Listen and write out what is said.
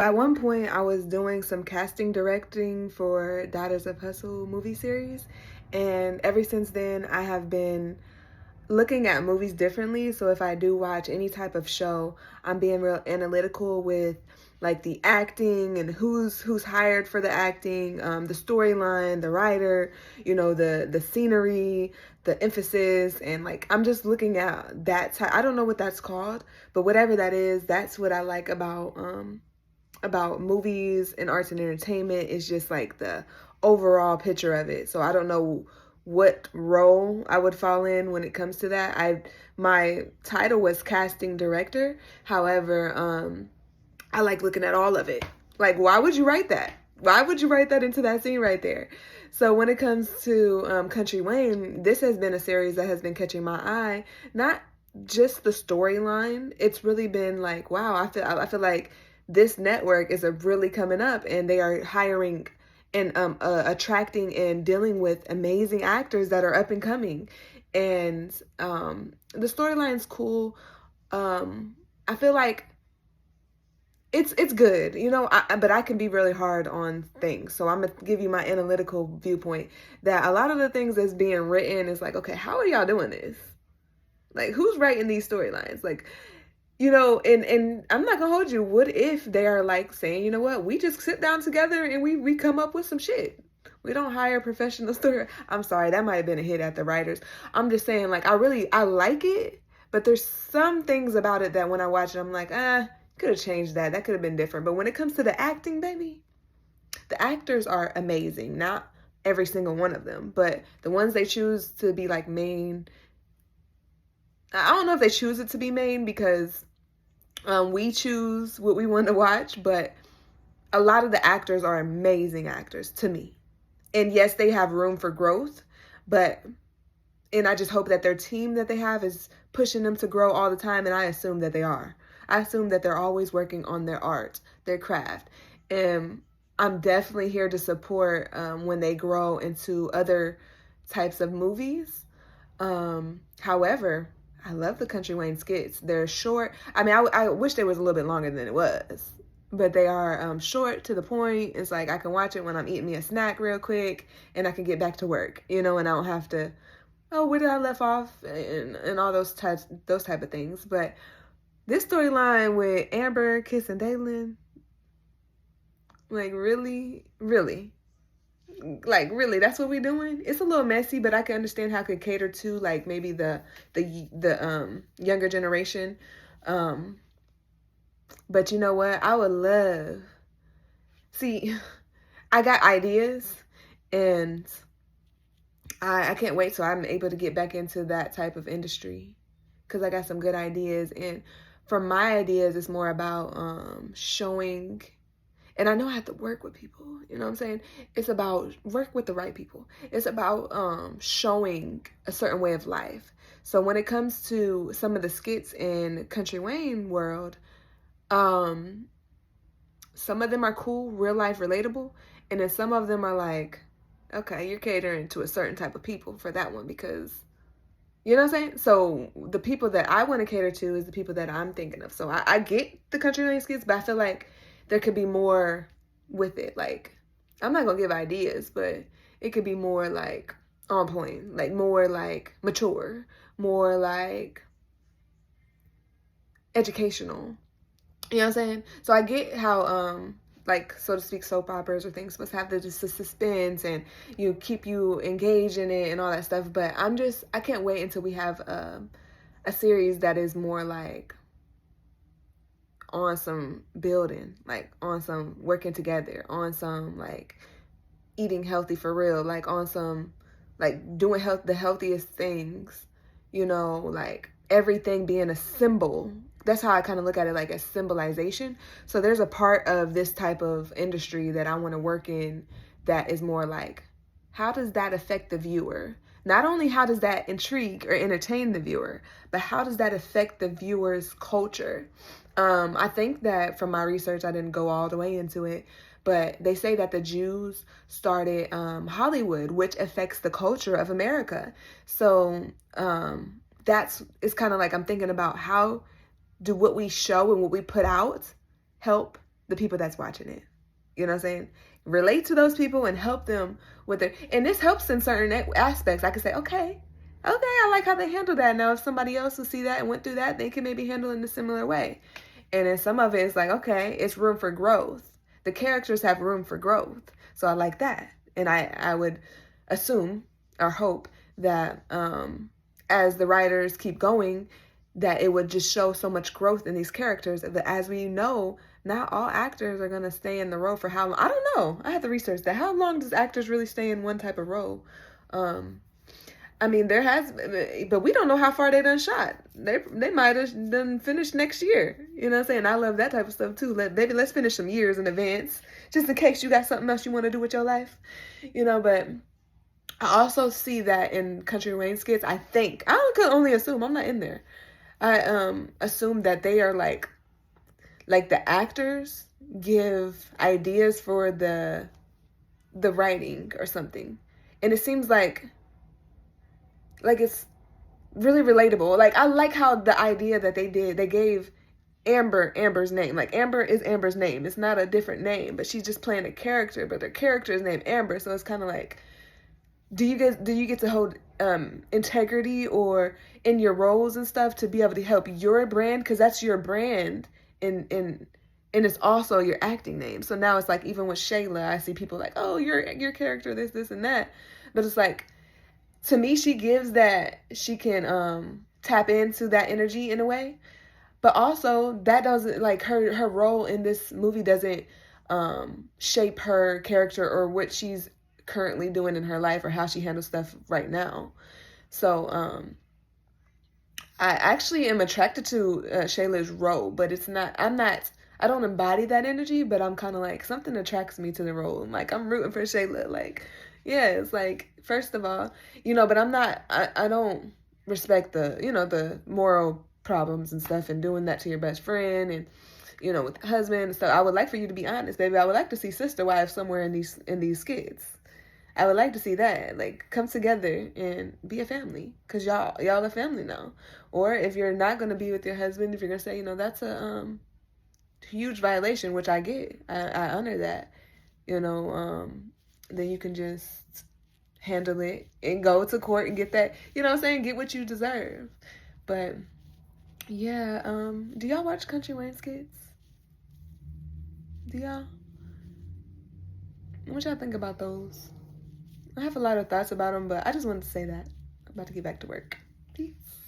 At one point, I was doing some casting directing for Daughters of Hustle movie series, and ever since then, I have been looking at movies differently. So if I do watch any type of show, I'm being real analytical with like the acting and who's hired for the acting, the storyline, the writer, the scenery, the emphasis, and like I'm just looking at that type. I don't know what that's called, but whatever that is, that's what I like about movies and arts and entertainment. Is just like the overall picture of it. So I don't know what role I would fall in when it comes to that. My title was casting director. However, I like looking at all of it. Like, why would you write that? Why would you write that into that scene right there? So when it comes to Country Wayne, this has been a series that has been catching my eye. Not just the storyline. It's really been like, wow, I feel like this network is really coming up, and they are hiring and attracting and dealing with amazing actors that are up and coming, and the storyline's cool. I feel like it's good, but I can be really hard on things. So I'm gonna give you my analytical viewpoint that a lot of the things that's being written is like, okay, how are y'all doing this? Like, who's writing these storylines? Like, and I'm not gonna hold you. What if they are like saying, you know what, we just sit down together and we come up with some shit. We don't hire professional story. I'm sorry, that might have been a hit at the writers. I'm just saying, like, I like it, but there's some things about it that when I watch it, I'm like, could have changed that. That could have been different. But when it comes to the acting, baby, the actors are amazing. Not every single one of them, but the ones they choose to be like main. I don't know if they choose it to be main because we choose what we want to watch, but a lot of the actors are amazing actors to me. And yes, they have room for growth, and I just hope that their team that they have is pushing them to grow all the time, and I assume that they are. I assume that they're always working on their art, their craft. And I'm definitely here to support when they grow into other types of movies. However, I love the Country Wayne skits. They're short. I mean, I wish they was a little bit longer than it was. But they are short, to the point. It's like I can watch it when I'm eating me a snack real quick, and I can get back to work, and I don't have to, oh, where did I left off, and all those type of things. But this storyline with Amber kissing Dalen, like, really, really, like, really, that's what we're doing? It's a little messy, but I can understand how it could cater to like maybe the younger generation. But you know what? I would love. See, I got ideas, and I can't wait till I'm able to get back into that type of industry, because I got some good ideas. And for my ideas, it's more about showing. And I know I have to work with people, you know what I'm saying? It's about work with the right people. It's about showing a certain way of life. So when it comes to some of the skits in Country Wayne world, some of them are cool, real life, relatable. And then some of them are like, okay, you're catering to a certain type of people for that one, because, you know what I'm saying? So the people that I want to cater to is the people that I'm thinking of. So I get the Country Wayne skits, but I feel like there could be more with it. Like, I'm not going to give ideas, but it could be more like on point, like more like mature, more like educational. You know what I'm saying? So I get how, like, so to speak, soap operas or things supposed to have the suspense and keep you engaged in it and all that stuff. But I can't wait until we have a series that is more like on some building, like on some working together, on some like eating healthy for real, like on some like doing the healthiest things, like everything being a symbol. That's how I kind of look at it, like a symbolization. So there's a part of this type of industry that I want to work in that is more like, how does that affect the viewer? Not only how does that intrigue or entertain the viewer, but how does that affect the viewer's culture? I think that from my research, I didn't go all the way into it, but they say that the Jews started Hollywood, which affects the culture of America. So it's kind of like I'm thinking about, how do what we show and what we put out help the people that's watching it. You know what I'm saying? Relate to those people and help them with it. And this helps in certain aspects. I can say, okay, I like how they handle that. Now, if somebody else will see that and went through that, they can maybe handle it in a similar way. And then some of it is like, okay, it's room for growth. The characters have room for growth. So I like that. And I would assume or hope that as the writers keep going, that it would just show so much growth in these characters. That, as we know, not all actors are going to stay in the role for how long. I don't know. I have to research that. How long does actors really stay in one type of role? I mean, there has, but we don't know how far they done shot. They might have done finished next year. You know what I'm saying? I love that type of stuff too. Maybe let's finish some years in advance, just in case you got something else you want to do with your life. You know, but I also see that in Country Wayne skits. I could only assume. I'm not in there. I assume that they are like the actors give ideas for the writing or something, and it seems like it's really relatable. Like, I like how the idea that they gave Amber's name. Like, Amber is Amber's name. It's not a different name, but she's just playing a character, but their character is named Amber. So it's kind of like, do you get to hold integrity or in your roles and stuff to be able to help your brand, because that's your brand and it's also your acting name. So now it's like, even with Shayla, I see people like, oh, your character this and that, but it's like, to me, she gives that she can tap into that energy in a way, but also that doesn't, like, her role in this movie doesn't shape her character or what she's currently doing in her life or how she handles stuff right now. So I actually am attracted to Shayla's role, but I don't embody that energy, but I'm kind of like, something attracts me to the role. I'm like, I'm rooting for Shayla. Like, yeah, it's like, first of all, but I don't respect the moral problems and stuff and doing that to your best friend and, with the husband and stuff. I would like for you to be honest, baby. I would like to see sister wives somewhere in these skits. I would like to see that. Like, come together and be a family, because y'all a family now. Or if you're not going to be with your husband, if you're going to say, that's a huge violation, which I get. I honor that, then you can just handle it and go to court and get that, get what you deserve. But yeah, do y'all watch Country Wayne skits? Do y'all? What y'all think about those? I have a lot of thoughts about them, but I just wanted to say that. I'm about to get back to work. Peace.